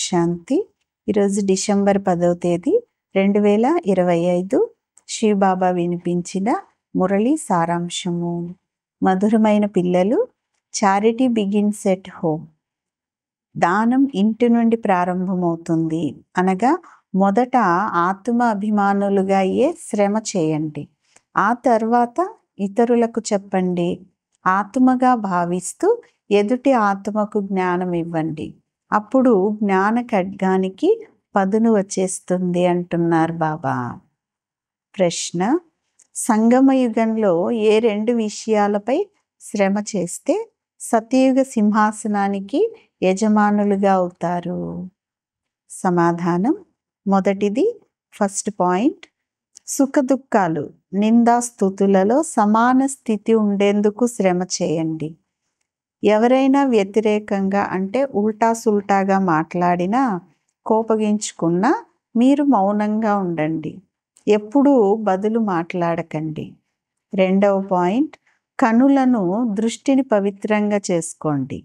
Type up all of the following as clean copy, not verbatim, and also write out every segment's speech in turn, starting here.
శాంతి. ఈరోజు డిసెంబర్ 10వ తేదీ 2025 శివబాబా వినిపించిన మురళి సారాంశము. మధురమైన పిల్లలు, చారిటీ బిగిన్స్ ఎట్ హోమ్. దానం ఇంటి నుండి ప్రారంభమవుతుంది. అనగా మొదట ఆత్మ అభిమానులుగా అయ్యే శ్రమ చేయండి. ఆ తర్వాత ఇతరులకు చెప్పండి. ఆత్మగా భావిస్తూ ఎదుటి ఆత్మకు జ్ఞానం ఇవ్వండి. అప్పుడు జ్ఞాన ఖడ్గానికి పదును వచ్చేస్తుంది అంటున్నారు బాబా. ప్రశ్న: సంగమ యుగంలో ఏ రెండు విషయాలపై శ్రమ చేస్తే సత్యయుగ సింహాసనానికి యజమానులుగా అవుతారు? సమాధానం: మొదటిది, ఫస్ట్ పాయింట్, సుఖదుఖాలు నిందాస్తుతులలో సమాన స్థితి ఉండేందుకు శ్రమ చేయండి. ఎవరైనా వ్యతిరేకంగా అంటే ఉల్టా సుల్టాగా మాట్లాడినా, కోపగించుకున్నా మీరు మౌనంగా ఉండండి. ఎప్పుడూ బదులు మాట్లాడకండి. రెండవ పాయింట్, కనులను దృష్టిని పవిత్రంగా చేసుకోండి.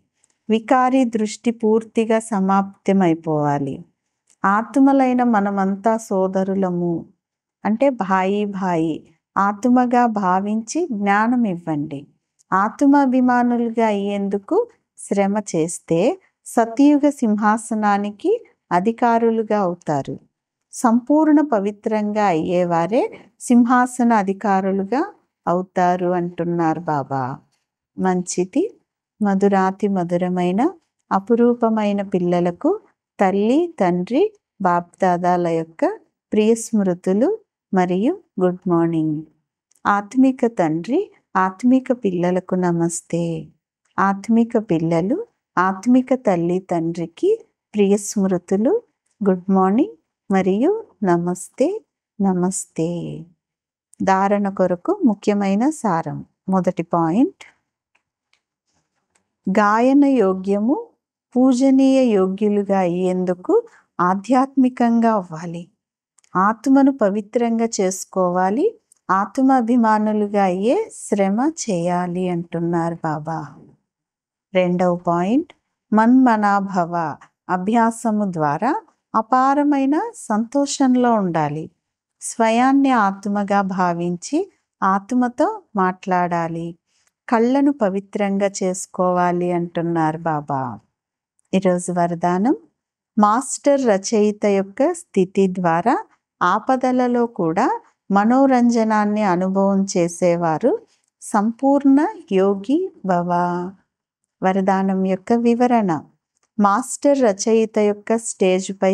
వికారి దృష్టి పూర్తిగా సమాప్తమైపోవాలి. ఆత్మలైన మనమంతా సోదరులము అంటే భాయి ఆత్మగా భావించి జ్ఞానం ఇవ్వండి. ఆత్మాభిమానులుగా అయ్యేందుకు శ్రమ చేస్తే సత్యయుగ సింహాసనానికి అధికారులుగా అవుతారు. సంపూర్ణ పవిత్రంగా అయ్యేవారే సింహాసన అధికారులుగా అవుతారు అంటున్నారు బాబా. మంచిది. మధురాతి మధురమైన అపురూపమైన పిల్లలకు తల్లి, తండ్రి, బాప్దాదాల యొక్క ప్రియ స్మృతులు మరియు గుడ్ మార్నింగ్. ఆత్మిక తండ్రి, ఆత్మిక పిల్లలకు నమస్తే. ఆత్మిక పిల్లలు ఆత్మిక తల్లి, తండ్రికి ప్రియ స్మృతులు, గుడ్ మార్నింగ్ మరియు నమస్తే నమస్తే. ధారణ కొరకు ముఖ్యమైన సారం. మొదటి పాయింట్, గాయన యోగ్యము, పూజనీయ యోగ్యులుగా అయ్యేందుకు ఆధ్యాత్మికంగా అవ్వాలి. ఆత్మను పవిత్రంగా చేసుకోవాలి. ఆత్మాభిమానులుగా అయ్యే శ్రమ చేయాలి అంటున్నారు బాబా. రెండవ పాయింట్, మన్మనాభవ అభ్యాసము ద్వారా అపారమైన సంతోషంలో ఉండాలి. స్వయాన్ని ఆత్మగా భావించి ఆత్మతో మాట్లాడాలి. కళ్ళను పవిత్రంగా చేసుకోవాలి అంటున్నారు బాబా. ఈరోజు వరదానం: మాస్టర్ రచయిత యొక్క స్థితి ద్వారా ఆపదలలో కూడా మనోరంజనాన్ని అనుభవం చేసేవారు సంపూర్ణ యోగి భవ. వరదానం యొక్క వివరణ: మాస్టర్ రచయిత యొక్క స్టేజ్పై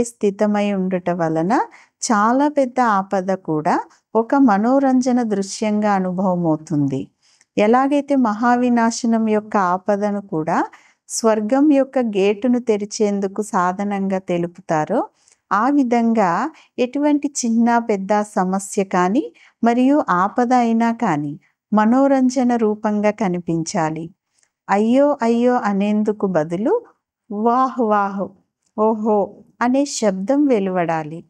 స్థితమై ఉండుట వలన చాలా పెద్ద ఆపద కూడా ఒక మనోరంజన దృశ్యంగా అనుభవం అవుతుంది. ఎలాగైతే మహావినాశనం యొక్క ఆపదను కూడా స్వర్గం యొక్క గేటును తెరిచేందుకు సాధనంగా తెలుపుతారో, ఆ విధంగా ఎటువంటి చిన్న పెద్ద సమస్య కానీ మరియు ఆపద అయినా కానీ మనోరంజన రూపంగా కనిపించాలి. అయ్యో అయ్యో అనేందుకు బదులు వాహ్ వాహ్, ఓహో అనే శబ్దం వెలువడాలి.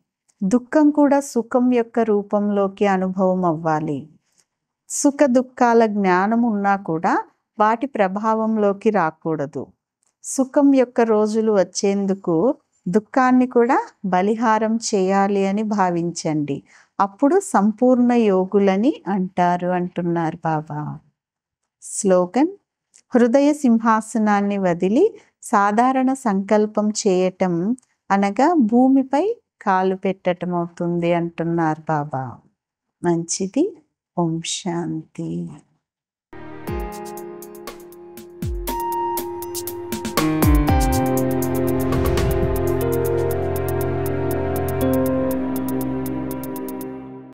దుఃఖం కూడా సుఖం యొక్క రూపంలోకి అనుభవం అవ్వాలి. సుఖ దుఃఖాల జ్ఞానం ఉన్నా కూడా వాటి ప్రభావంలోకి రాకూడదు. సుఖం యొక్క రోజులు వచ్చేందుకు దుఃఖాన్ని కూడా బలిహారం చేయాలి అని భావించండి. అప్పుడు సంపూర్ణ యోగులని అంటారు అంటున్నారు బాబా. స్లోగన్: హృదయ సింహాసనాన్ని వదిలి సాధారణ సంకల్పం చేయటం అనగా భూమిపై కాలు పెట్టడం అవుతుంది అంటున్నారు బాబా. మంచిది. ఓం శాంతి.